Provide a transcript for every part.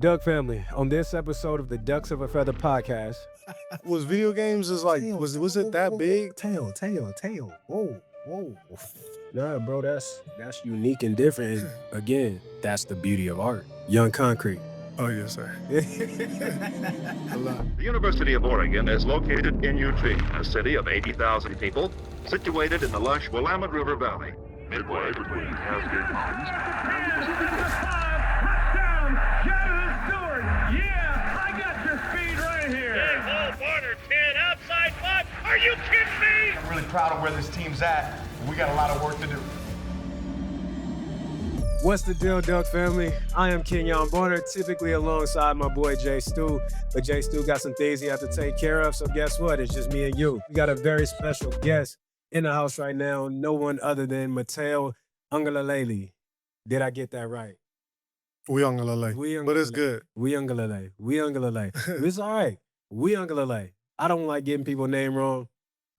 Duck family, on this episode of the Ducks of a Feather podcast. Was video games just like was it that big? Tail. Whoa. Nah, bro, that's unique and different. And again, that's the beauty of art. Young Concrete. Oh yes, sir. The University of Oregon is located in Eugene, a city of 80,000 people, situated in the lush Willamette River Valley, midway between Cascade Mountains and the Pacific Ocean. Barner, 10, outside puck. Are you kidding me? I'm really proud of where this team's at. We got a lot of work to do. What's the deal, Duck family? I am Kenjon Barner, typically alongside my boy Jay Stu. But Jay Stu got some things he has to take care of, so guess what? It's just me and you. We got a very special guest in the house right now, no one other than Matayo Uiagalelei. Did I get that right? Uiagalelei. But it's good. Uiagalelei. It's all right. Uiagalelei. I don't like getting people's name wrong.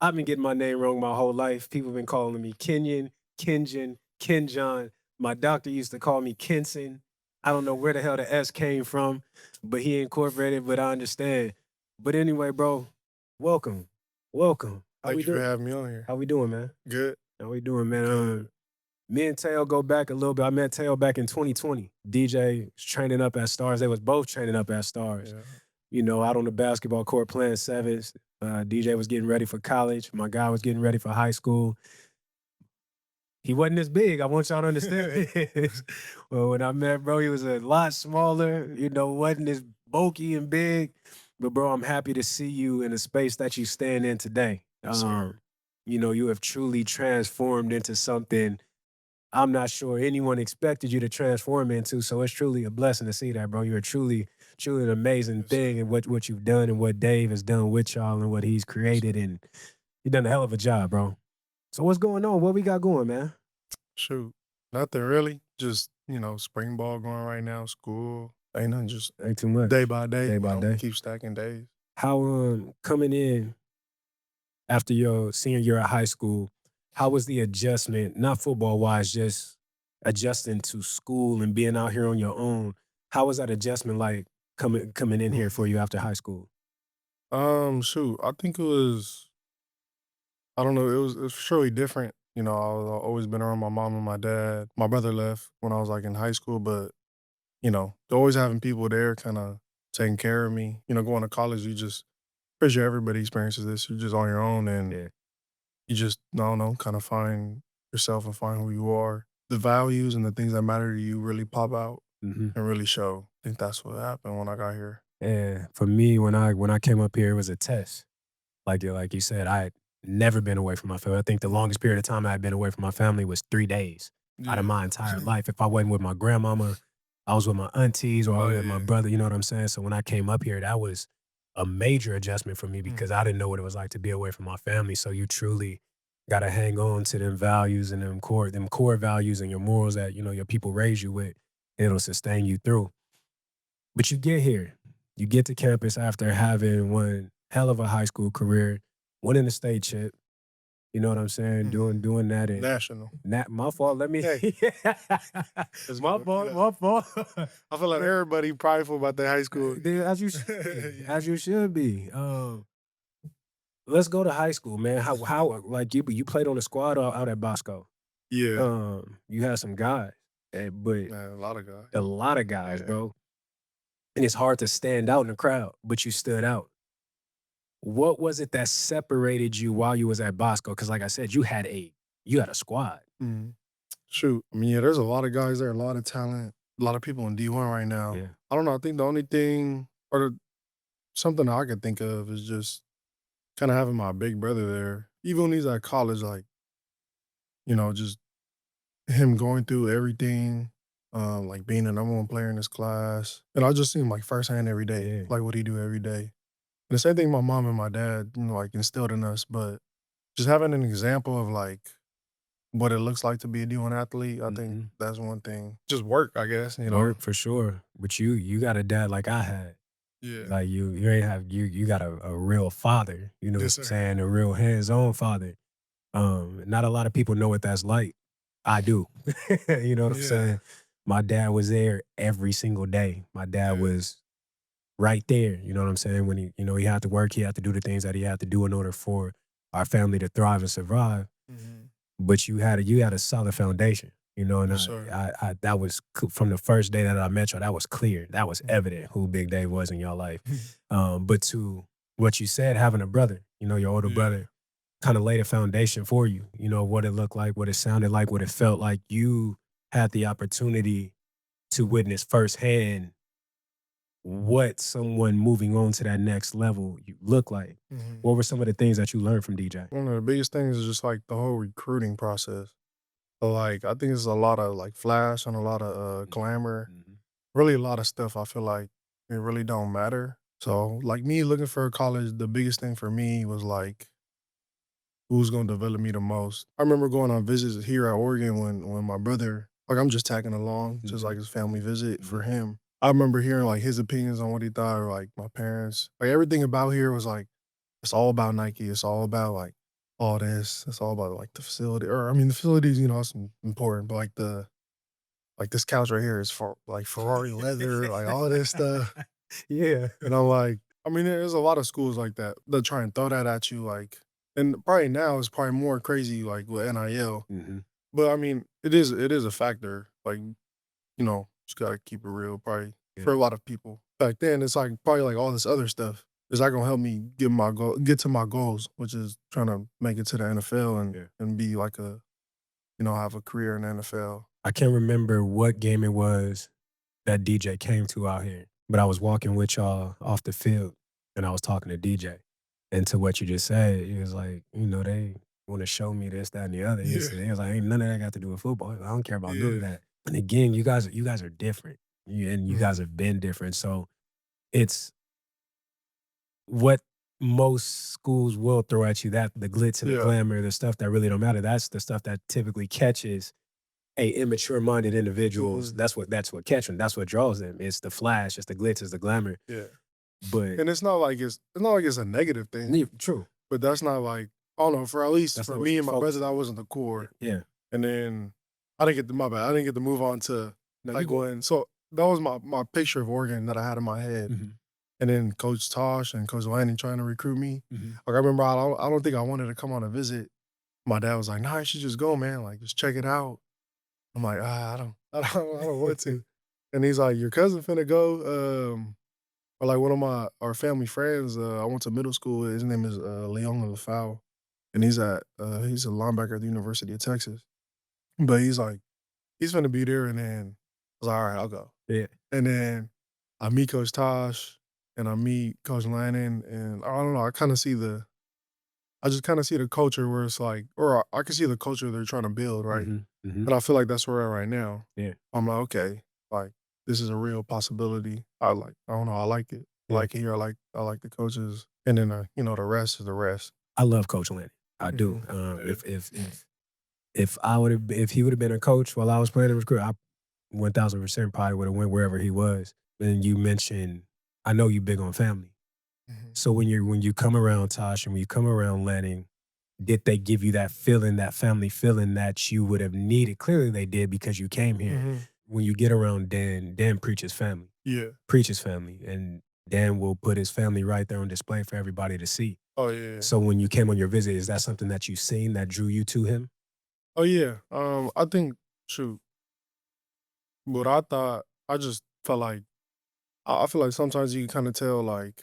I've been getting my name wrong my whole life. People been calling me Kenyon, Kenjon, Kenjon. My doctor used to call me Kenson. I don't know where the hell the S came from, but he incorporated, but I understand. But anyway, bro, welcome. Thank you for having me on here. How we doing, man? Good. How we doing, man? Me and Teo go back a little bit. I met Teo back in 2020. DJ was training up at Stars. They was both training up at Stars. Yeah. You know, out on the basketball court playing sevens. DJ was getting ready for college. My guy was getting ready for high school. He wasn't this big. I want y'all to understand this. Well, when I met bro, he was a lot smaller, you know, wasn't as bulky and big. But bro, I'm happy to see you in the space that you stand in today. You know, you have truly transformed into something I'm not sure anyone expected you to transform into. So it's truly a blessing to see that, bro. You're truly an amazing thing in what you've done and what Dave has done with y'all and what he's created. And you've done a hell of a job, bro. So what's going on? What we got going, man? Shoot. Nothing really. Just, spring ball going right now, school. Ain't nothing, just Ain't too much. day by day. Day by day. Keep stacking days. How coming in after your senior year at high school, how was the adjustment, not football-wise, just adjusting to school and being out here on your own? How was that adjustment like coming in here for you after high school? Shoot. I think it was, I don't know, it was surely different. I've always been around my mom and my dad. My brother left when I was like in high school, but, always having people there kind of taking care of me. Going to college, you just, pretty sure everybody experiences this. You're just on your own and you just, I don't know, kind of find yourself and find who you are. The values and the things that matter to you really pop out and really show. I think that's what happened when I got here. Yeah, for me, when I came up here, it was a test. Like you said, I had never been away from my family. I think the longest period of time I had been away from my family was 3 days out of my entire life. If I wasn't with my grandmama, I was with my aunties or I was with my brother, you know what I'm saying? So when I came up here, that was a major adjustment for me because I didn't know what it was like to be away from my family. So you truly got to hang on to them values and them core values and your morals that, your people raise you with. It'll sustain you through. But you get here. You get to campus after having one hell of a high school career, winning the state chip. You know what I'm saying? Doing that. And National. My fault. Let me. Hey. It's my fault. I feel like everybody prideful about their high school. As you should, as you should be. Let's go to high school, man. How like you played on the squad out at Bosco? Yeah. You had some guys, but Man, a lot of guys. a lot of guys, Yeah. bro. And it's hard to stand out in the crowd, but you stood out. What was it that separated you while you was at Bosco? Because like I said, you had a squad. Shoot. I mean, there's a lot of guys there, a lot of talent, a lot of people in D1 right now. Yeah. I don't know. I think the only thing or something I can think of is just kind of having my big brother there. Even when he's at college, like, just him going through everything, like being the number one player in his class. And I just see him like firsthand every day, Yeah. like what he do every day. And the same thing my mom and my dad, like instilled in us, but just having an example of like what it looks like to be a D1 athlete, I think that's one thing. Just work, I guess, Work for sure. But you got a dad like I had. Yeah. Like you ain't have you got a real father. You know Yes, what I'm sir. saying? A real hands-on father. Not a lot of people know what that's like. I do. You know what I'm Yeah. saying? my dad was there every single day. My dad Yeah. was right there. You know what I'm saying? When he had to work, he had to do the things that he had to do in order for our family to thrive and survive. But you had a solid foundation. And Yes, sir. I that was from the first day that I met y'all. That was clear. That was evident who Big Dave was in your life. But to what you said, having a brother, your older Yeah. brother, kind of laid a foundation for you. What it looked like, what it sounded like, what it felt like. You had the opportunity to witness firsthand what someone moving on to that next level you look like. What were some of the things that you learned from DJ? One of the biggest things is just like the whole recruiting process. So like I think it's a lot of like flash and a lot of glamour. Really a lot of stuff I feel like it really don't matter. So like me looking for a college, the biggest thing for me was like who's gonna develop me the most. I remember going on visits here at Oregon when my brother, like I'm just tagging along, just like his family visit for him. I remember hearing like his opinions on what he thought, or like my parents. Like everything about here was like, it's all about Nike. It's all about like all this. It's all about like the facility. Or I mean the facilities, it's important, but like this couch right here is for like Ferrari leather, like all this stuff. Yeah. And I'm like, I mean, there's a lot of schools like that that try and throw that at you, like, and probably now it's probably more crazy, like with NIL. But I mean, it is a factor. Like, just gotta keep it real, probably for a lot of people. Back then, it's like probably like all this other stuff. Is that gonna help me get to my goals, which is trying to make it to the NFL and be like have a career in the NFL. I can't remember what game it was that DJ came to out here, but I was walking with y'all off the field and I was talking to DJ. And to what you just said, he was like, they want to show me this, that, and the other. He was like, ain't none of that got to do with football. I don't care about none of that. And again, you guys are different. And you guys have been different. So it's what most schools will throw at you, that the glitz and the glamour, the stuff that really don't matter. That's the stuff that typically catches immature-minded individuals. That's what catches them. That's what draws them. It's the flash, it's the glitz, it's the glamour. Yeah. But And it's not like it's a negative thing. True. But that's not like, I don't know, for at least That's for not me what and my you brother, that wasn't the core. Yeah. And then I didn't get to move on to when, so that was my picture of Oregon that I had in my head. And then Coach Tosh and Coach Lanning trying to recruit me. Like I remember, I don't think I wanted to come on a visit. My dad was like, "Nah, you should just go, man. Like, just check it out." I'm like, I don't want to. And he's like, "Your cousin finna go." Or like one of our family friends, I went to middle school. His name is Leon LaFau, and he's a linebacker at the University of Texas. But he's like, he's finna be there, and then I was like, all right, I'll go. Yeah. And then I meet Coach Tosh, and I meet Coach Lannon, and I don't know, I just kind of see the culture where it's like, or I can see the culture they're trying to build, right? And I feel like that's where we're at right now. Yeah. I'm like, okay, like this is a real possibility. I don't know, I like it. I like it here. I like the coaches, and then the rest is the rest. I love Coach Lanning. I do. If he would have been a coach while I was playing in his career, I 1000% probably would have went wherever he was. And you mentioned, I know you big on family. So when you come around Tosh and when you come around Lanning, did they give you that feeling, that family feeling that you would have needed? Clearly they did, because you came here. When you get around Dan preaches family. Yeah. Preaches family. And Dan will put his family right there on display for everybody to see. Oh, yeah. So when you came on your visit, is that something that you've seen that drew you to him? Oh, yeah. I think, shoot, what I thought, I just felt like, I feel like sometimes you can kind of tell, like,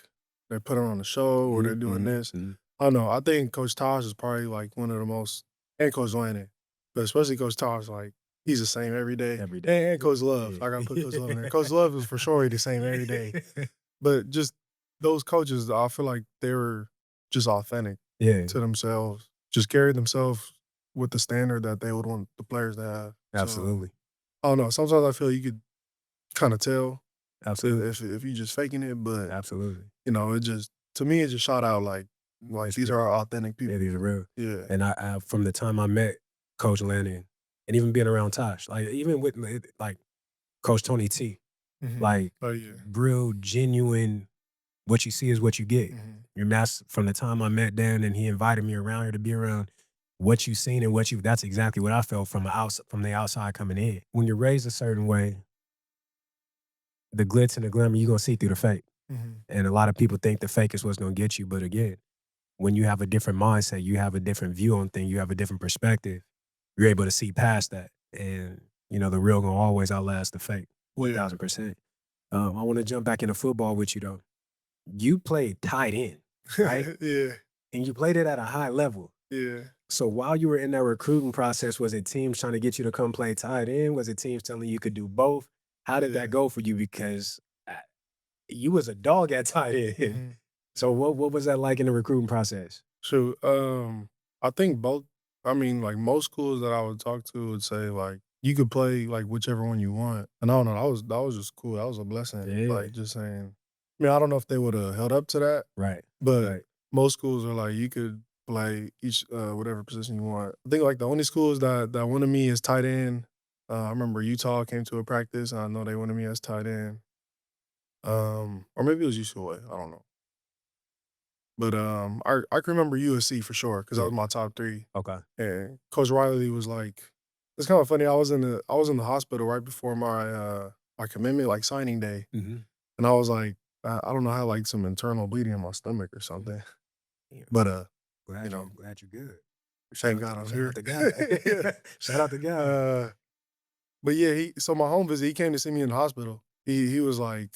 they put on a show or they're doing this. I don't know. I think Coach Tosh is probably, like, one of the most, and Coach Lanning, but especially Coach Tosh, like, he's the same every day. Every day. And Coach Love. Yeah. I got to put Coach Love in there. Coach Love is for sure the same every day. But just those coaches, I feel like they were just authentic to themselves, just carried themselves with the standard that they would want the players to have. Absolutely. So, I don't know. Sometimes I feel you could kind of tell Absolutely. if you're just faking it, but Absolutely. it just, to me, it just shot out like these are authentic people. Yeah, these are real. Yeah. And I from the time I met Coach Lanning, and even being around Tosh, like even with like Coach Tony T, like real genuine, what you see is what you get. Your master, from the time I met Dan and he invited me around here to be around what you've seen and that's exactly what I felt from the outside coming in. When you're raised a certain way, the glitz and the glamour, you're going to see through the fake. And a lot of people think the fake is what's going to get you. But again, when you have a different mindset, you have a different view on things, you have a different perspective, you're able to see past that. And, the real going to always outlast the fake. 1,000%. I want to jump back into football with you, though. You played tight end, right? Yeah. And you played it at a high level. Yeah. So while you were in that recruiting process, was it teams trying to get you to come play tight end? Was it teams telling you could do both? How did that go for you? Because you was a dog at tight end. So what was that like in the recruiting process? Shoot, I think both. I mean, like most schools that I would talk to would say like you could play like whichever one you want, and I don't know. That was just cool. That was a blessing. Yeah. Like just saying. I mean, I don't know if they would have held up to that, Right. but Right. most schools are like you could play each whatever position you want. I think like the only schools that wanted me as tight end. I remember Utah came to a practice, and I know they wanted me as tight end. Or maybe it was UCLA. I don't know. But I can remember USC for sure because that was my top 3. Okay. And Coach Riley was like, it's kind of funny. I was in the hospital right before my commitment, like signing day, Mm-hmm. and I was like, I don't know, I had like some internal bleeding in my stomach or something. Yeah. But Glad know, glad you're good. thank God I'm here. Shout out to God. Shout out to God. But yeah, so my home visit, he came to see me in the hospital. He was like,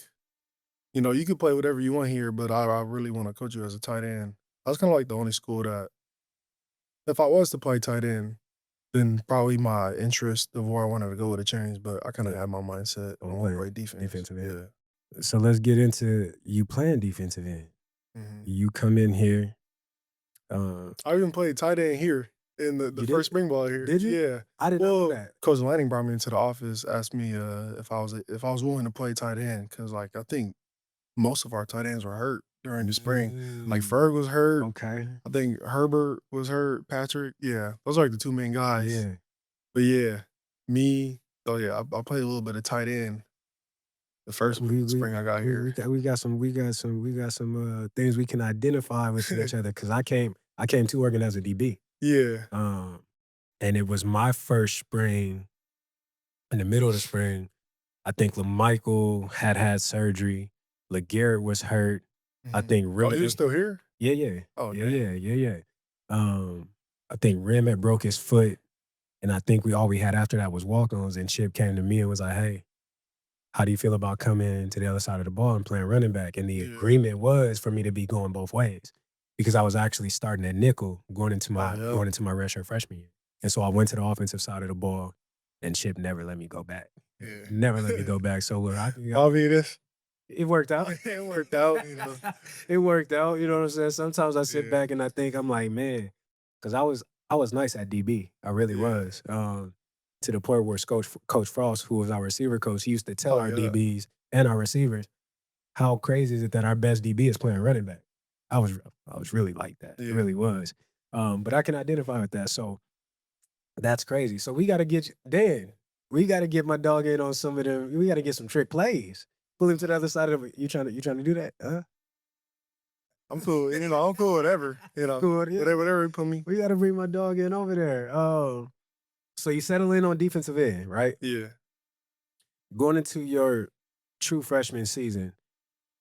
you could play whatever you want here, but I really want to coach you as a tight end. I was kind of like the only school that, if I was to play tight end, then probably my interest of where I wanted to go would have changed. But I kind of had my mindset on play play defense. defensive end. Yeah. So let's get into you playing defensive end. You come in here. I even played tight end here in the first spring ball here. Did you? Yeah. I didn't know that. Coach Lanning brought me into the office, asked me if I was willing to play tight end because like I think most of our tight ends were hurt during the spring. Like Ferg was hurt. Okay. I think Herbert was hurt. Patrick. Yeah, those are like the 2 main guys. Yeah. But yeah, me. Oh yeah, I played a little bit of tight end. The first spring I got here. We got some things we can identify with each other because I came to Oregon as a DB. Yeah. And it was my first spring. In the middle of the spring, I think LaMichael had surgery. Gearhart was hurt. I think Rim. Oh, he was still here? Yeah. Oh, yeah. I think Rim had broke his foot, and I think all we had after that was walk-ons. And Chip came to me and was like, "Hey, how do you feel about coming to the other side of the ball and playing running back?" And the agreement was for me to be going both ways because I was actually starting at nickel going into my redshirt freshman year. And so I went to the offensive side of the ball, and Chip never let me go back. Yeah. Never let me go back. So look, it worked out. It worked out. It worked out. You know what I'm saying? Sometimes I sit back and I think, I'm like, man, because I was nice at DB. I really was. To the point where Coach Frost, who was our receiver coach, he used to tell our DBs and our receivers, how crazy is it that our best DB is playing running back? I was really like that. It really was. But I can identify with that. So that's crazy. So we got to get Dan. We got to get my dog in on some of them. We got to get some trick plays. Pull him to the other side of it. You trying to do that? Huh? I'm cool. I'm cool. Whatever. Cool, whatever you put me. We got to bring my dog in over there. So you settle in on defensive end, right? Yeah. Going into your true freshman season,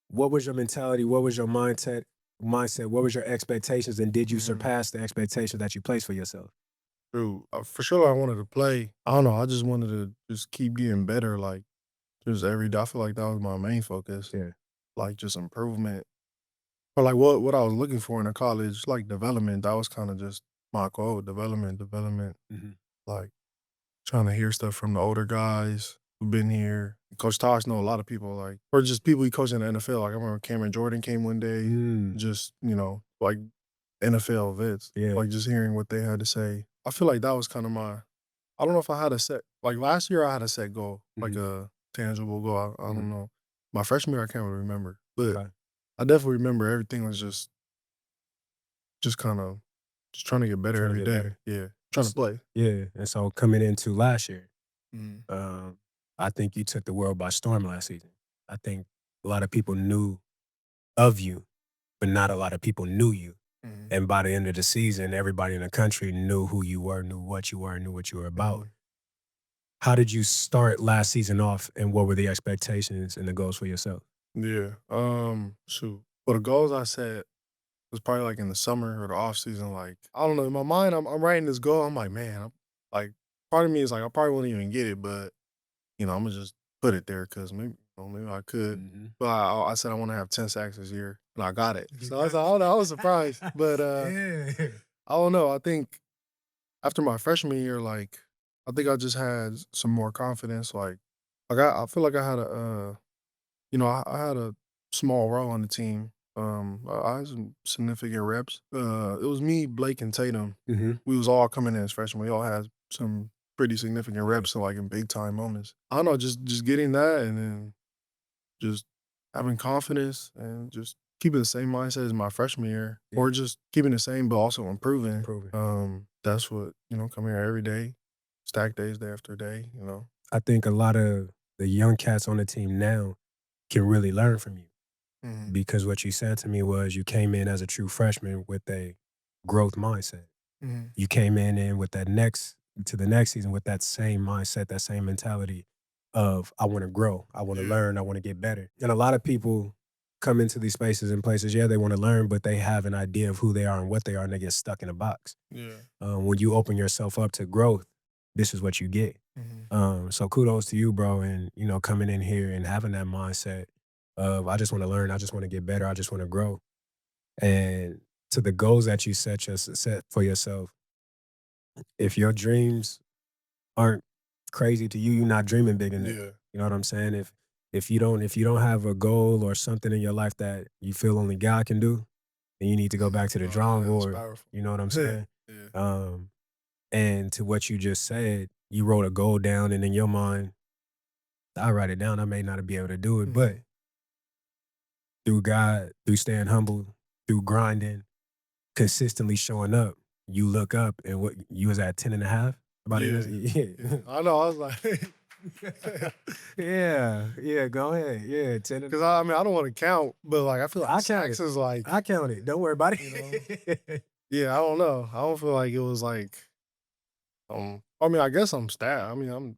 what was your mentality? What was your mindset? What was your expectations? And did you surpass the expectations that you placed for yourself? True. For sure, I wanted to play. I don't know. I just wanted to just keep getting better. Like, just every day. I feel like that was my main focus. Yeah. Like, just improvement. Or like what I was looking for in a college, like development. That was kind of just my goal. Development. Like, trying to hear stuff from the older guys who've been here. Coach Tosh know a lot of people, like, or just people he coached in the NFL. Like, I remember Cameron Jordan came one day, just, like NFL vets. Yeah. Like, just hearing what they had to say. I feel like that was kind of I don't know if I had a set, like last year I had a set goal, like a tangible goal. I don't know. My freshman year, I can't really remember. But I definitely remember everything was just kind of just trying to get better every day. Yeah. Trying to play. Yeah. And so coming into last year, I think you took the world by storm last season. I think a lot of people knew of you, but not a lot of people knew you. And by the end of the season, everybody in the country knew who you were, knew what you were, knew what you were about. How did you start last season off, and what were the expectations and the goals for yourself? Yeah. Shoot. Well, the goals I set was probably like in the summer or the off season. Like, I don't know. In my mind, I'm writing this goal. I'm like, man, like, part of me is like, I probably won't even get it, but I'm gonna just put it there because maybe I could. But I said I want to have 10 sacks this year, and I got it. So I was like, I don't know, I was surprised, but Yeah. I don't know. I think after my freshman year, like, I think I just had some more confidence. Like I feel like I had I had a small role on the team. I had some significant reps. It was me, Blake, and Tatum. We was all coming in as freshmen. We all had some pretty significant reps, so like in big time moments. I don't know, just getting that, and then just having confidence, and just keeping the same mindset as my freshman year, or just keeping the same but also improving. That's what come here every day, stack days, day after day. I think a lot of the young cats on the team now can really learn from you, because what you said to me was you came in as a true freshman with a growth mindset. You came in with the next season with that same mindset, that same mentality of, I want to grow, I want to learn, I want to get better. And a lot of people come into these spaces and places, they want to learn, but they have an idea of who they are and what they are, and they get stuck in a box. When you open yourself up to growth, this is what you get. So kudos to you, bro, and coming in here and having that mindset of, I just want to learn, I just want to get better, I just want to grow. And to the goals that you set for yourself, if your dreams aren't crazy to you, you're not dreaming big enough. You know what I'm saying? If you don't have a goal or something in your life that you feel only God can do, then you need to go back to the drawing board. You know what I'm saying? And to what you just said, you wrote a goal down, and in your mind, I write it down, I may not be able to do it, but through God, through staying humble, through grinding, consistently showing up, you look up, and what you was at 10 and a half? I know. I was like, yeah, go ahead. Yeah, 10 and because I mean, I don't want to count, but like I feel like I count sacks it. is like, I count it. Don't worry about it. yeah, I don't know. I don't feel like it was like, I mean, I guess I'm stat. I mean,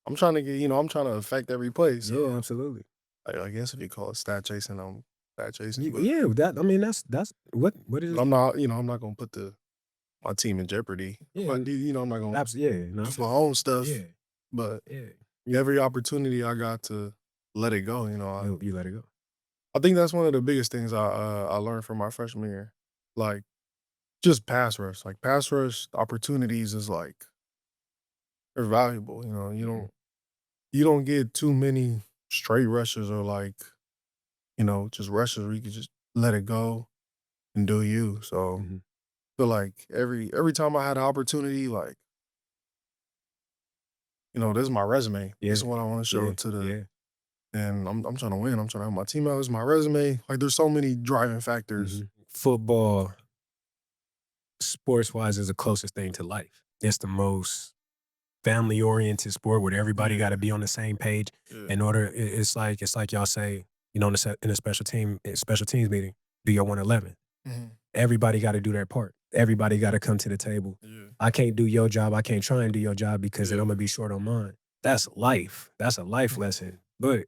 I'm trying to get, I'm trying to affect every play. So Yeah, absolutely. I guess if you call it stat chasing, I'm stat chasing. But Yeah, that's what is it? I'm not, I'm not gonna put my team in jeopardy. Yeah. But I'm not gonna Absolutely, do my own stuff. Yeah, But yeah. every opportunity I got to let it go, You let it go. I think that's one of the biggest things I learned from my freshman year. Like, just pass rush. Like, pass rush opportunities is like, they're valuable. You don't get too many straight rushes, or like, just rushes where you can just let it go and do you. So I feel like every time I had an opportunity, like, this is my resume. Yeah. This is what I want to show to the. Yeah. And I'm trying to win. I'm trying to have my team out. This is my resume. Like, there's so many driving factors. Football, sports-wise, is the closest thing to life. It's the most family-oriented sport where everybody got to be on the same page. In order, it's like y'all say, in a special teams meeting, do your 111. Everybody got to do their part. Everybody got to come to the table. I can't do your job. I can't try and do your job because then I'm gonna be short on mine. That's life. That's a life lesson. But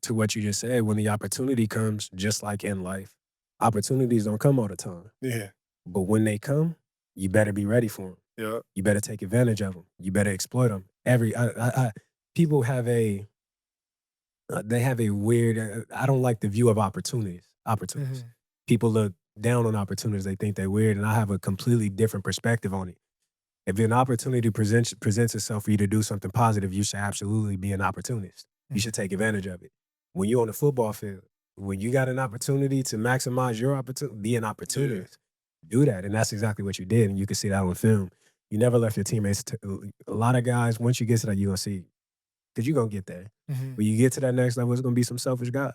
to what you just said, when the opportunity comes, just like in life, opportunities don't come all the time. Yeah. But when they come, you better be ready for them. Yeah. You better take advantage of them. You better exploit them. People have they have a weird, I don't like the view of opportunities. People look down on opportunities. They think they're weird, and I have a completely different perspective on it. If an opportunity presents itself for you to do something positive, you should absolutely be an opportunist. You should take advantage of it. When you're on the football field, when you got an opportunity to maximize your opportunity, be an opportunist. Do that, and that's exactly what you did, and you can see that on film. You never left your teammates. A lot of guys, once you get to that, you're going to see, because you're going to get there. When you get to that next level, it's going to be some selfish guys.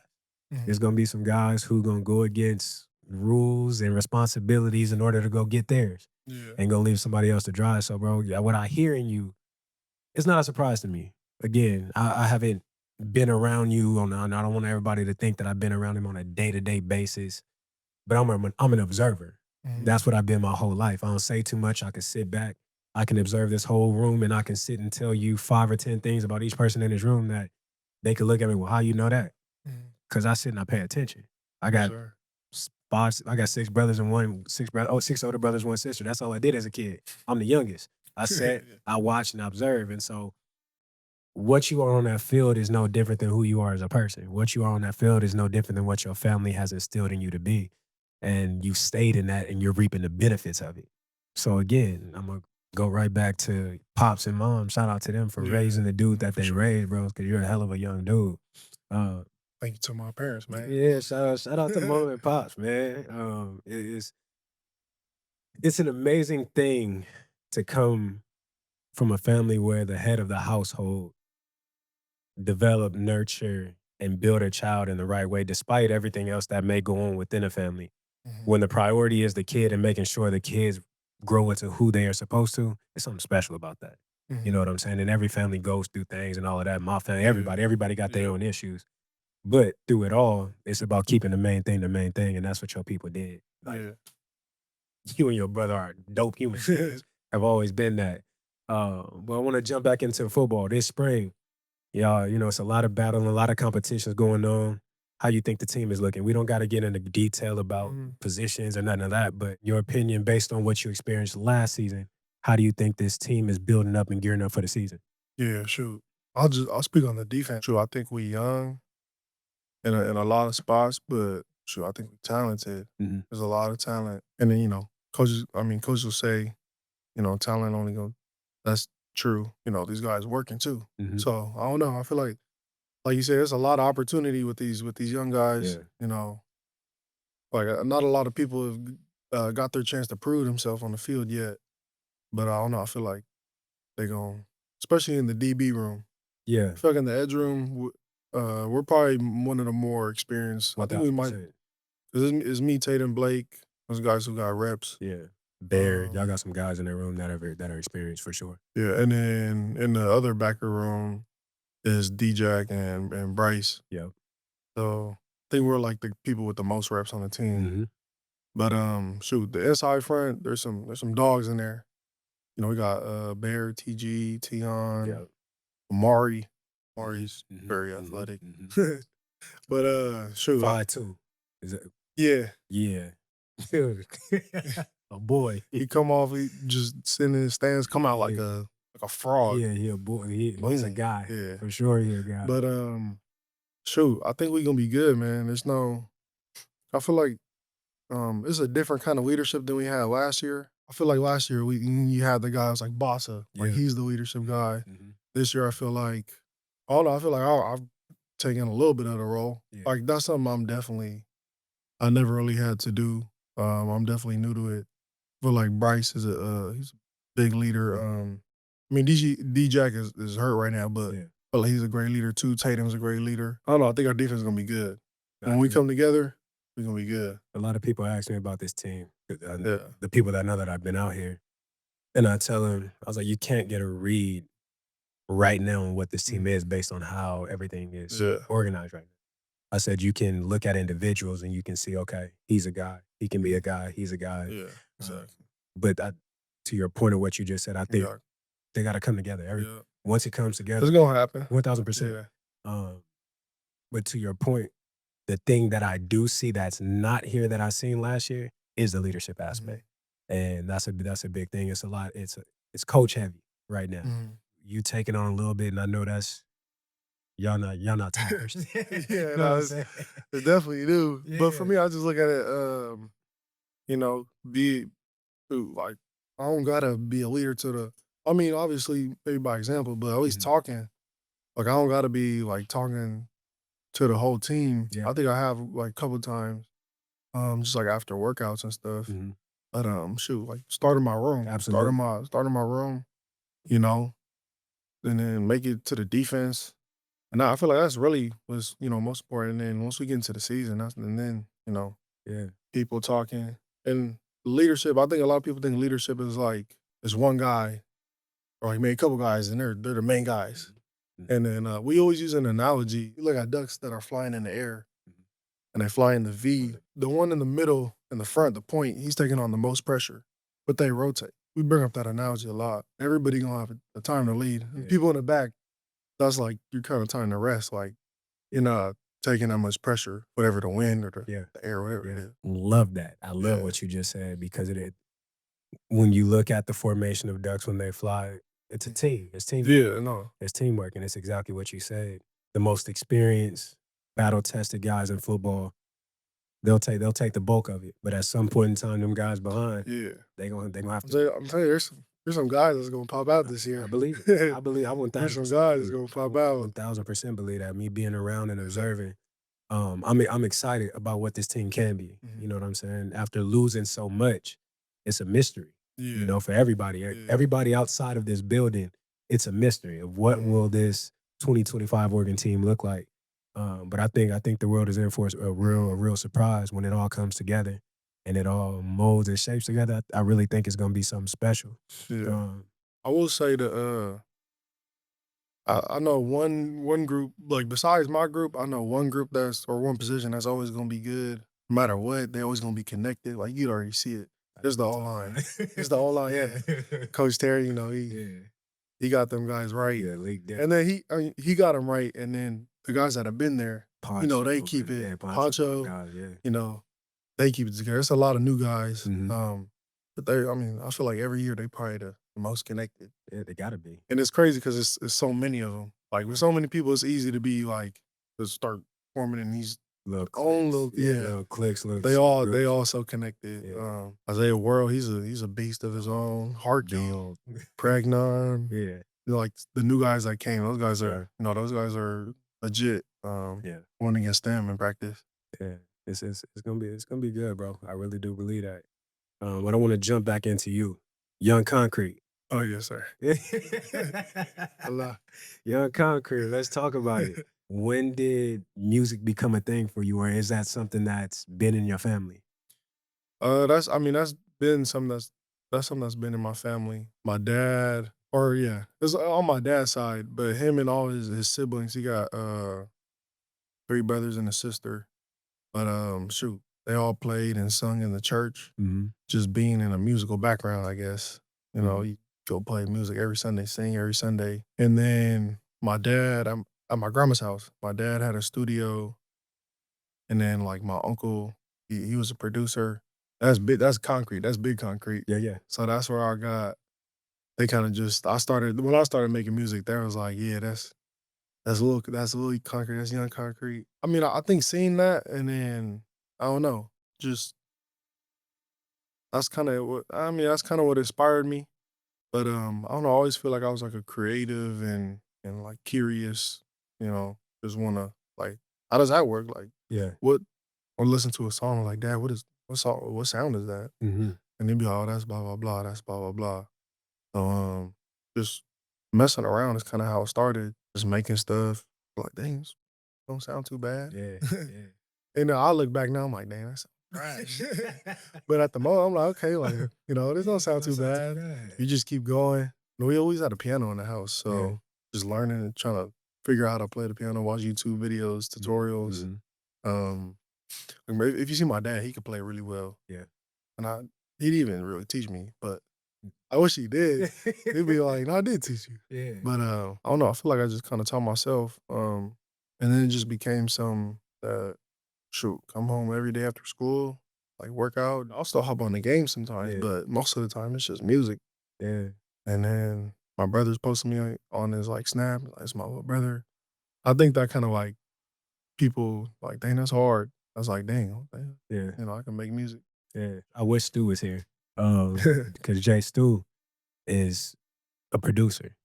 There's going to be some guys who going to go against rules and responsibilities in order to go get theirs. And going to leave somebody else to drive. So, bro, what I hear in you, it's not a surprise to me. Again, I haven't been around you I don't want everybody to think that I've been around him on a day-to-day basis, but I'm an observer. That's what I've been my whole life. I don't say too much. I can sit back. I can observe this whole room, and I can sit and tell you 5 or 10 things about each person in this room that they could look at me. Well, how you know that? Because I sit and I pay attention. I got I got 6 brothers and 6 older brothers, 1 sister. That's all I did as a kid. I'm the youngest. I sat, I watched and I observed. And so what you are on that field is no different than who you are as a person. What you are on that field is no different than what your family has instilled in you to be. And you stayed in that and you're reaping the benefits of it. So again, I'm going to go right back to Pops and Mom. Shout out to them for raising the dude that they raised, bro, because you're a hell of a young dude. Thank you to my parents, man. Yeah, shout out to Mom and Pops, man. It's an amazing thing to come from a family where the head of the household develop, nurture, and build a child in the right way, despite everything else that may go on within a family. When the priority is the kid and making sure the kids grow into who they are supposed to, there's something special about that. You know what I'm saying? And every family goes through things and all of that. My family, everybody got their own issues. But through it all, it's about keeping the main thing, and that's what your people did. Like, you and your brother are dope humans. Have always been that. But I want to jump back into football this spring. Y'all, it's a lot of battle and a lot of competitions going on. How you think the team is looking? We don't got to get into detail about positions or nothing of that, but your opinion based on what you experienced last season, how do you think this team is building up and gearing up for the season? Yeah, shoot. I'll speak on the defense. Shoot, I think we young in a lot of spots, but shoot, I think we're talented. There's a lot of talent. And then, coaches will say, talent only go. That's true. These guys working too. So I don't know. I feel like you said, there's a lot of opportunity with these young guys. Like not a lot of people have got their chance to prove themselves on the field yet. But I don't know. I feel like they're going, especially in the DB room. Yeah. I feel like in the edge room, we're probably one of the more experienced. I think we might. Cause it's me, Tatum, Blake. Those guys who got reps. Yeah. Bear, y'all got some guys in the room that are experienced for sure. Yeah, and then in the other backer room is D-Jack and Bryce. Yeah. So I think we're like the people with the most reps on the team. But shoot, the inside front, there's some dogs in there. We got Bear, TG, Tion, Amari. Amari's very athletic. But shoot, 5'2". Is it? Yeah. A boy. He come off, he just sitting in the stands, come out like a frog. Yeah, he a boy. He's a guy. Yeah. For sure he's a guy. But shoot, I think we're gonna be good, man. I feel like it's a different kind of leadership than we had last year. I feel like last year you had the guys like Bossa, like he's the leadership guy. This year I feel like I've taken a little bit of the role. Like that's something I never really had to do. I'm definitely new to it. I feel like Bryce is he's a big leader. D-Jack is hurt right now, but I feel like he's a great leader too. Tatum's a great leader. I don't know. I think our defense is gonna be good. When we come together, we're gonna be good. A lot of people ask me about this team. The people that know that I've been out here, and I tell them, I was like, you can't get a read right now on what this team is based on how everything is organized right now. I said, you can look at individuals and you can see, okay, he's a guy. He can be a guy. He's a guy. Yeah, exactly. But to your point of what you just said, I think they got to come together. Once it comes together. It's going to happen. 1,000%. But to your point, the thing that I do see that's not here that I seen last year is the leadership aspect. And that's a big thing. It's a lot. It's coach heavy right now. You take it on a little bit, and I know that's y'all not tired. Yeah, no, it's definitely do. Yeah. But for me, I just look at it, be like I don't gotta be a leader to the. I mean, obviously, maybe by example, but at least talking. Like I don't gotta be like talking to the whole team. Yeah. I think I have like a couple of times, just like after workouts and stuff. But shoot, like starting my room, starting my room, and then make it to the defense. And I feel like that's really was, most important. And then once we get into the season, people talking. And leadership, I think a lot of people think leadership is like, there's one guy, or like maybe a couple guys, and they're the main guys. And then we always use an analogy. You look at ducks that are flying in the air, and they fly in the V. the one in the middle, in the front, the point, he's taking on the most pressure, but they rotate. We bring up that analogy a lot. Everybody gonna have a time to lead. And people in the back, that's like your kind of time to rest. Like you're not taking that much pressure, whatever the wind or the air, whatever it is. Love that. I love what you just said because when you look at the formation of ducks when they fly, it's a team. It's teamwork. Yeah, no. It's teamwork, and it's exactly what you said. The most experienced, battle-tested guys in football, they'll take the bulk of it. But at some point in time, them guys behind, they gonna have to. I'm telling you, there's some guys that's gonna pop out this year. I believe it. I 1000%. There's some guys that's gonna pop out. 1000% believe that. Me being around and observing, I'm excited about what this team can be. You know what I'm saying? After losing so much, it's a mystery. You know, for everybody. Everybody outside of this building, it's a mystery of what will this 2025 Oregon team look like. But I think the world is in for a real surprise when it all comes together and it all molds and shapes together. I really think it's gonna be something special. I will say that I know one group, like besides my group, I know one group one position that's always gonna be good. No matter what, they always gonna be connected. Like you'd already see it. It's the O-line. It's the O-line, yeah. Coach Terry, you know, he got them guys right. And then he got them right, and then the guys that have been there, Poncho, you know, they keep it. Yeah, Poncho, you know, they keep it together. It's a lot of new guys. But I feel like every year they probably the most connected. Yeah, they gotta be. And it's crazy because it's so many of them. Like with so many people, it's easy to be like to start forming in these little cliques. They all so connected. Isaiah World, he's a beast of his own. Hartfield, Pregnon. Yeah. Like the new guys that came, those guys are legit. Going against them in practice. Yeah, it's gonna be good, bro. I really do believe that. But I want to jump back into you, Young Concrete. Oh yes, sir. Young Concrete. Let's talk about it. When did music become a thing for you, or is that something that's been in your family? That's been something that's been in my family. My dad. It's on my dad's side, but him and all his siblings, he got 3 brothers and a sister. But they all played and sung in the church. Just being in a musical background, I guess. You know, you go play music every Sunday, sing every Sunday. And then my dad, I'm at my grandma's house. My dad had a studio, and then like my uncle, he was a producer. That's big. That's concrete. That's big concrete. Yeah. So that's where I got. They kind of when I started making music, they was like, yeah, that's little concrete, that's young concrete. I mean, I think seeing that, and then I don't know, just that's kind of what inspired me. But I don't know, I always feel like I was like a creative and like curious, you know, just wanna like, how does that work? Like, or listen to a song like, Dad, what sound is that? And they'd be like, oh, that's blah blah blah, that's blah blah blah. So just messing around is kind of how it started. Just making stuff. Like, dang, this don't sound too bad. Yeah. And then I look back now, I'm like, dang, that's trash. But at the moment, I'm like, okay, like, you know, this don't sound too bad. You just keep going. We always had a piano in the house, so just learning and trying to figure out how to play the piano, watch YouTube videos, tutorials. If you see my dad, he could play really well. Yeah. And he didn't even really teach me, but I wish he did. He'd be like, no, I did teach you. Yeah. But I don't know. I feel like I just kind of taught myself. And then it just became something that, come home every day after school, like work out. I'll still hop on the game sometimes, but most of the time it's just music. Yeah. And then my brother's posting me on his like Snap. Like, it's my little brother. I think that kind of like people like, dang, that's hard. I was like, dang, you know, I can make music. Yeah. I wish Stu was here. Because Jay Stu is a producer.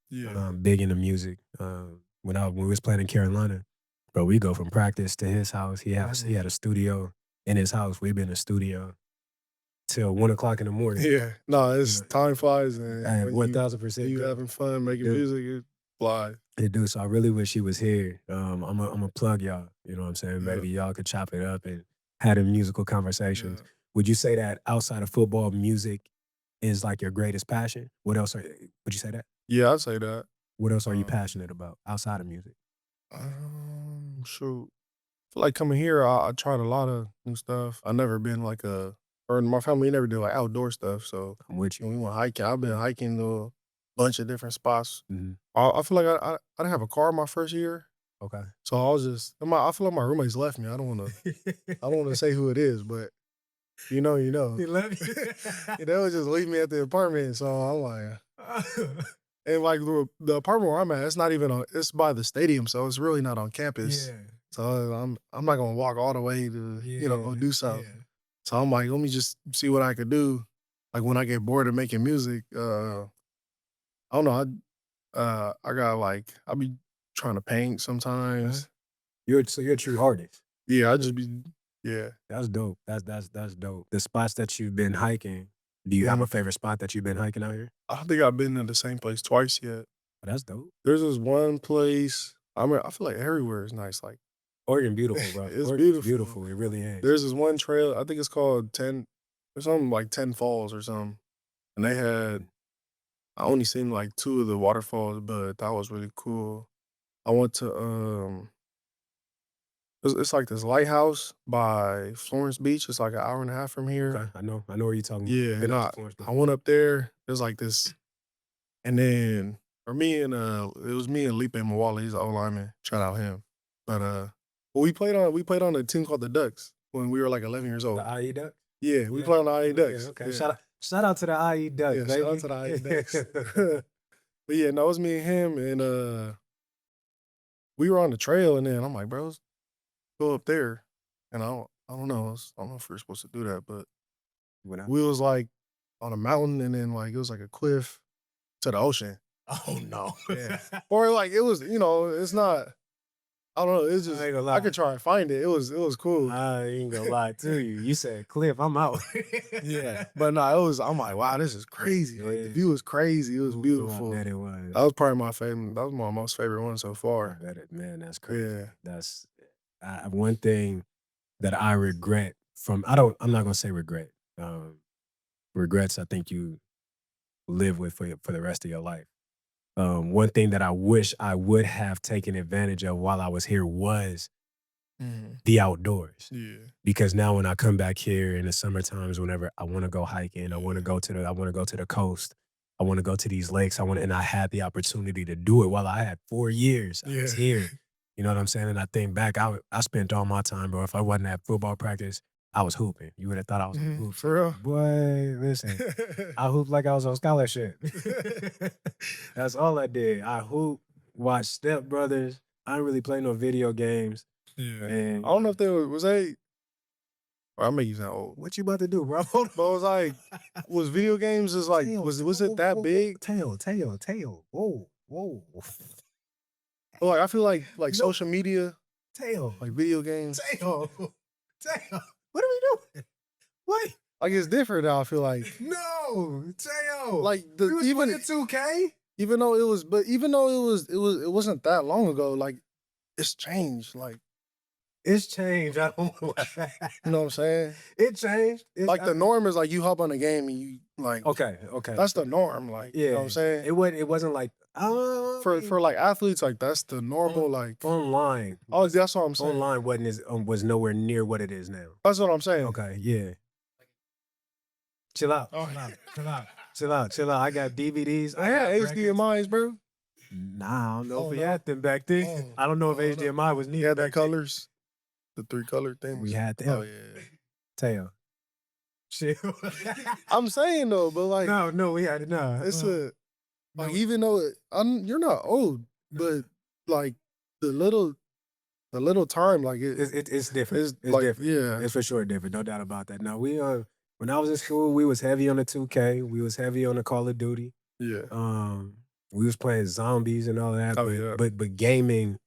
Big into music. When we was playing in Carolina, bro, we go from practice to his house. He had a studio in his house. We've been in the studio till 1 o'clock in the morning. Yeah. No, it's time flies, and 1000%. You having fun making music, it flies. It do. So I really wish he was here. I'm a plug y'all. You know what I'm saying? Maybe y'all could chop it up and have a musical conversations. Would you say that outside of football, music is like your greatest passion? Would you say that? Yeah, I'd say that. What else are you passionate about outside of music? Shoot. feel like coming here, I tried a lot of new stuff. I never been like or my family never did like outdoor stuff. So I'm with when you. we went hiking, I've been hiking to a bunch of different spots. Mhm. I feel like I didn't have a car my first year, Okay. so I was just I feel like my roommates left me. I don't want to say who it is, but you know. He left you. They would just leave me at the apartment. So I'm like, and like the apartment where I'm at, it's not even it's by the stadium, so it's really not on campus. Yeah. So I'm not gonna walk all the way to go do something. Yeah. So I'm like, let me just see what I could do. Like when I get bored of making music, I don't know. I got like I be trying to paint sometimes. So you're a true artist. Yeah, I just be yeah. That's dope. That's dope. The spots that you've been hiking, do you have a favorite spot that you've been hiking out here? I don't think I've been in the same place twice yet. Oh, that's dope. There's this one place. I feel like everywhere is nice. Like Oregon beautiful, bro. It's Oregon's beautiful. beautiful. It really is. there's this one trail. I think it's called 10. There's something like 10 Falls or something. And they had. I only seen like 2 of the waterfalls, but that was really cool. I went to it's like this lighthouse by Florence Beach. It's like an hour and a half from here. Okay, I know where you're talking Yeah, about. Been and out to Florence I before. went up there. There's like this, and then for me and it was me and Lipe Mwala. He's an O lineman. Shout out him. But we played on a team called the Ducks when we were like 11 years old. The IE Ducks? Yeah, we Yeah. played on the IE Ducks. Yeah, okay. Yeah. Shout out to the IE Ducks, Yeah, baby. shout out to the IE Ducks. But yeah, no, it was me and him, and we were on the trail, and then I'm like, bro, let's go up there, and I don't know, I don't know if we are supposed to do that, but Went out. we was like on a mountain, and then like it was like a cliff to the ocean. Oh no. Yeah. Or like it was, it's not. I don't know. It's just I ain't gonna lie. I could try and find it. It was cool. I ain't gonna lie to you. You said Cliff, I'm out. Yeah, but no, it was. I'm like, wow, this is crazy. Like the Yeah. view was crazy. It was beautiful. I bet it was. That was probably my favorite. That was my most favorite one so I far. bet it, man. That's crazy. Yeah. That's one thing that I regret from. I'm not gonna say regret. Regrets. I think you live with for the rest of your life. One thing that I wish I would have taken advantage of while I was here was the outdoors. Yeah. Because now when I come back here in the summer times, whenever I want to go hiking, I want to go to the coast, I want to go to these lakes, and I had the opportunity to do it while I had 4 years. I was here. You know what I'm saying? And I think back, I spent all my time, bro. If I wasn't at football practice, I was hooping. You would have thought I was hooping. For real. Boy, listen, I hooped like I was on scholarship. That's all I did. I hooped, watched Step Brothers. I didn't really play no video games. Yeah. And I don't know if they was they. Or I make you sound old. what you about to do, bro? But it was like, was video games just like was it that big? Tail. Whoa. Or like I feel like No. social media, Tail. like video games, Tail. What are we doing? What? like it's different now. I feel like No, Tail. like we was even playing 2K. even though it wasn't that long ago. Like it's changed. Like It's changed. I don't know. you know what I'm saying? It changed. Like the norm is like you hop on a game and you like Okay. that's the norm. Like you know what I'm saying? It wasn't like For like athletes, like that's the normal like. online. Oh, that's what I'm saying. Online was nowhere near what it is now. That's what I'm saying. Okay, yeah. Chill out. Oh. Chill out. I got DVDs. I had got records. HDMI's, bro. Nah, I don't know Oh, if we no? had them back then. Oh, I don't know if I don't know. HDMI was needed. You had that back then. colors, the 3 color things. We had them. Oh yeah. Tail. Chill. I'm saying though, but like no, we had it. No, it's a like no. even though you're not old, but like the little time like It's different. it's It's like different. yeah. It's for sure different. No doubt about that. Now when I was in school, we was heavy on the 2K. We was heavy on the Call of Duty. Yeah. We was playing zombies and all that. Oh, but, yeah. but gaming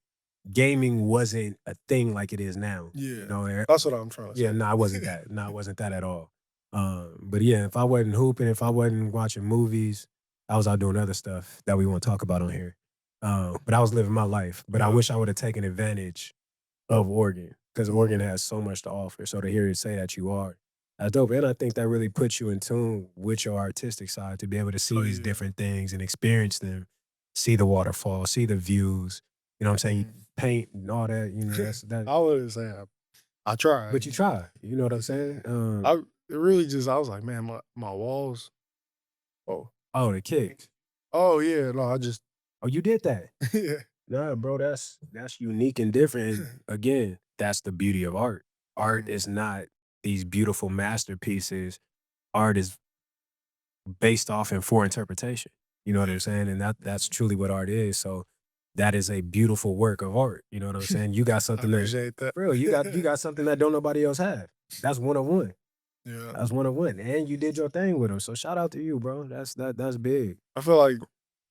wasn't a thing like it is now. Yeah. You know, That's what I'm trying to say. yeah, no, I wasn't that. No, I wasn't that at all. But yeah, if I wasn't hooping, if I wasn't watching movies, I was out doing other stuff that we won't talk about on here. But I was living my life. But I Yeah. wish I would have taken advantage of Oregon because Oregon has so much to offer. So to hear you say that you are, that's dope. And I think that really puts you in tune with your artistic side to be able to see Oh, these yeah. different things and experience them, see the waterfall, see the views, You know what I'm saying? You Mhm. paint and all that. You know, that's that. I wouldn't say I tried. But you try. You know what I'm saying? It really just I was like, man, my walls. Oh, the kicks. Oh yeah, no, I just Oh, you did that. yeah. Nah, bro, that's unique and different. And again, that's the beauty of art. Art Mhm. is not these beautiful masterpieces. Art is based off and for interpretation. You know what I'm saying? And that's truly what art is. So that is a beautiful work of art. You know what I'm saying? You got I something that, appreciate that. bro, you got something that don't nobody else have. That's one of one. Yeah. That's one of one. And you did your thing with them. So shout out to you, bro. That's big. I feel like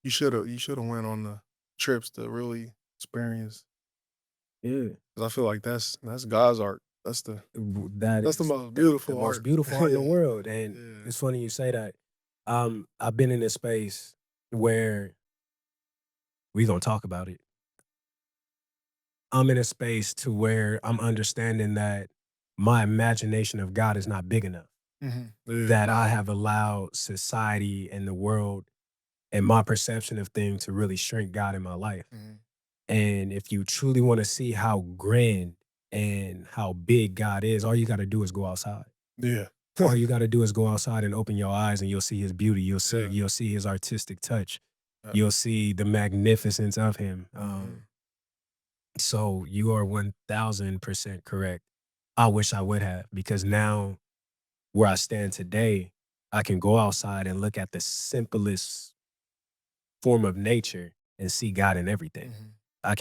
you should have went on the trips to really experience. Yeah. 'Cause I feel like that's God's art. That's the That that's the is most the beautiful most art. beautiful art in the Yeah. world. And Yeah. it's funny you say that. I've been in this space where we gonna talk about it. I'm in a space to where I'm understanding that my imagination of God is not big enough. Mhm. Yeah. That I have allowed society and the world and my perception of things to really shrink God in my life. Mhm. And if you truly want to see how grand and how big God is, all you got to do is go outside. Yeah. All you got to do is go outside and open your eyes and you'll see his beauty. You'll see Yeah. you'll see his artistic touch. Yeah. You'll see the magnificence of him. Mhm. So you are 1000% correct. I wish I would have, because now where I stand today, I can go outside and look at the simplest form of nature and see God in everything. Mhm. I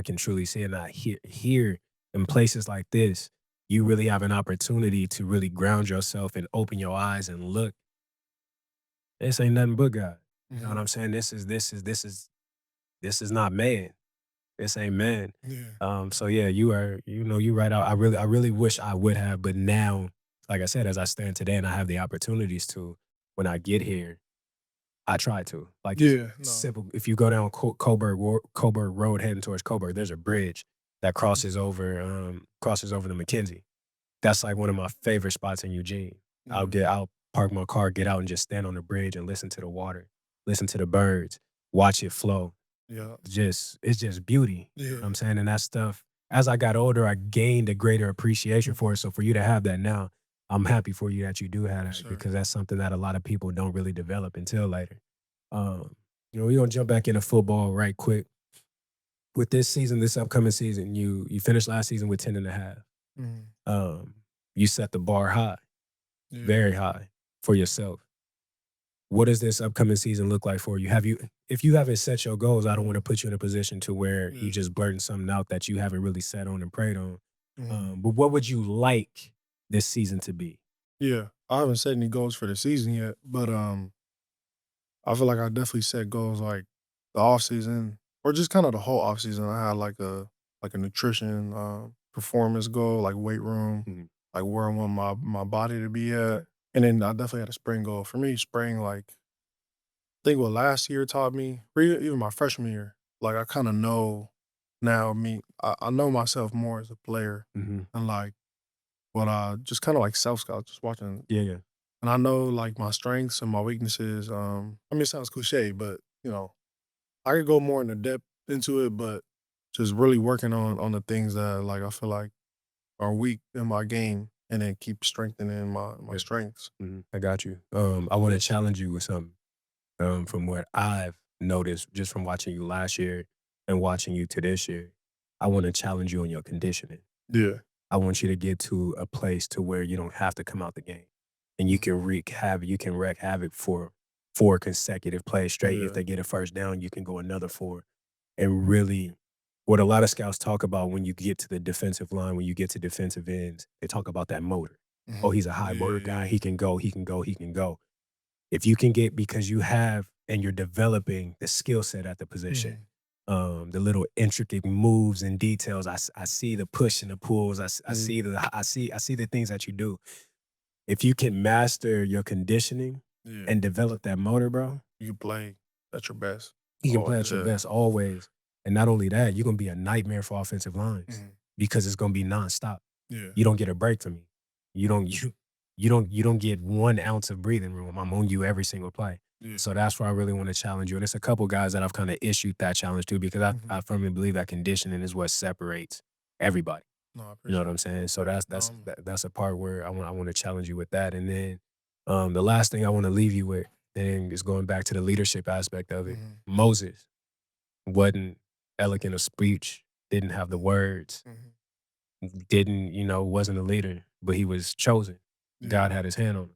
can truly see it. And I here in places like this, you really have an opportunity to really ground yourself and open your eyes and look. This ain't nothing but God. You know what Mhm. I'm saying? This is not man. This ain't man. Yeah. So yeah, you right out. I really wish I would have, but now, like I said, as I stand today and I have the opportunities to, when I get here, I try to. Like Yeah. No. simple. If you go down Coburg Road heading towards Coburg, there's a bridge that crosses over the McKenzie. That's like one of my favorite spots in Eugene. Mhm. I'll park my car, get out, and just stand on the bridge and listen to the water, listen to the birds, watch it flow. Yeah. It's just beauty. You know what Yeah. I'm saying? And that stuff, as I got older, I gained a greater appreciation for it. So for you to have that now, I'm happy for you that you do have that, Sure. because that's something that a lot of people don't really develop until later. We're gonna jump back into football right quick. With this season, this upcoming season, you finished last season with 10.5. Mhm. You set the bar high, Yeah. very high for yourself. What does this upcoming season look like for you? If you haven't set your goals, I don't want to put you in a position to where you Yeah. just blurting something out that you haven't really set on and prayed on. Mhm. But what would you like this season to be? Yeah. I haven't set any goals for the season yet, but I feel like I definitely set goals like the off season or just kind of the whole off season. I had like a nutrition performance goal, like weight room, Mhm. like where I want my body to be at. And then I definitely had a spring goal. For me, spring, like I think what last year taught me, or even my freshman year, like I kind of know now I know myself more as a player Mhm. and like what I just kind of like self scout, just watching. Yeah, yeah. And I know like my strengths and my weaknesses. I mean, it sounds cliche, but I could go more into depth into it, but just really working on the things that like I feel like are weak in my game, and then keep strengthening my Yeah. strengths. I got you. I want to challenge you with something. From what I've noticed just from watching you last year and watching you to this year, I want to challenge you on your conditioning. Yeah. I want you to get to a place to where you don't have to come out the game and you can wreak havoc for 4 consecutive plays straight. If Yeah. they get a first down, you can go another 4. And really, what a lot of scouts talk about when you get to the defensive line, when you get to defensive ends, they talk about that motor. Oh, Mhm. he's a high motor guy. Yeah. He can go, he can go, he can go. If you can get, because you have and you're developing the skill set at the position, the little intricate moves and details. I see the push and the pulls. I see the things that you do. If you can master your conditioning Yeah. and develop that motor, bro, You play at your best. you can Oh, play at your yeah. best always. And not only that, you're gonna be a nightmare for offensive lines Mhm. because it's gonna be nonstop. Yeah. You don't get a break from me. You don't get 1 ounce of breathing room. I'm on you every single play. Yeah. So that's where I really want to challenge you. And it's a couple guys that I've kind of issued that challenge to because I firmly believe that conditioning is what separates everybody. No, I You know appreciate what I'm saying? So that's a part where I want to challenge you with that. And then the last thing I want to leave you with, and is going back to the leadership aspect of it. Moses wasn't elegant of speech, didn't have the words, wasn't a leader, but he was chosen. Yeah. God had his hand on him.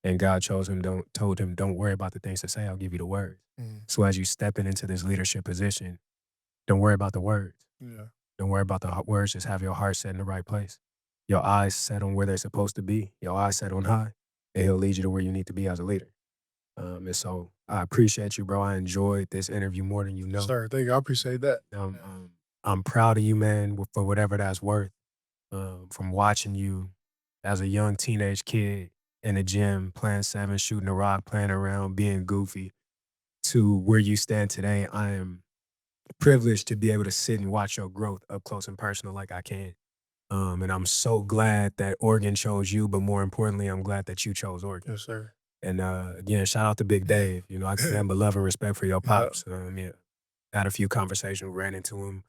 And God told him, don't worry about the things to say, I'll give you the words. So as you stepping into this leadership position, don't worry about the words. Yeah. Don't worry about the words, just have your heart set in the right place. Your eyes set on where they're supposed to be. Your eyes set on high. And he'll lead you to where you need to be as a leader. And so I appreciate you, bro. I enjoyed this interview more than you know. Sir, thank you. I appreciate that. I'm proud of you, man, for whatever that's worth. From watching you as a young teenage kid in the gym, playing seven, shooting a rock, playing around, being goofy, to where you stand today, I am privileged to be able to sit and watch your growth up close and personal like I can. And I'm so glad that Oregon chose you, but more importantly, I'm glad that you chose Oregon. Yes, sir. And again, shout out to Big Dave. You know, I have a love and respect for your pops. Had a few conversations, ran into him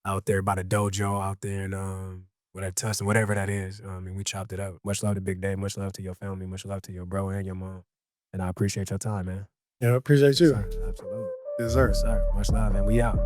out there by the dojo out there in Tustin, whatever that is. And we chopped it up. Much love to Big Dave. Much love to your family. Much love to your bro and your mom. And I appreciate your time, man. Yeah, I appreciate you. Yes, sir. Absolutely. Yes, sir. Yes, sir. Much love, and we out.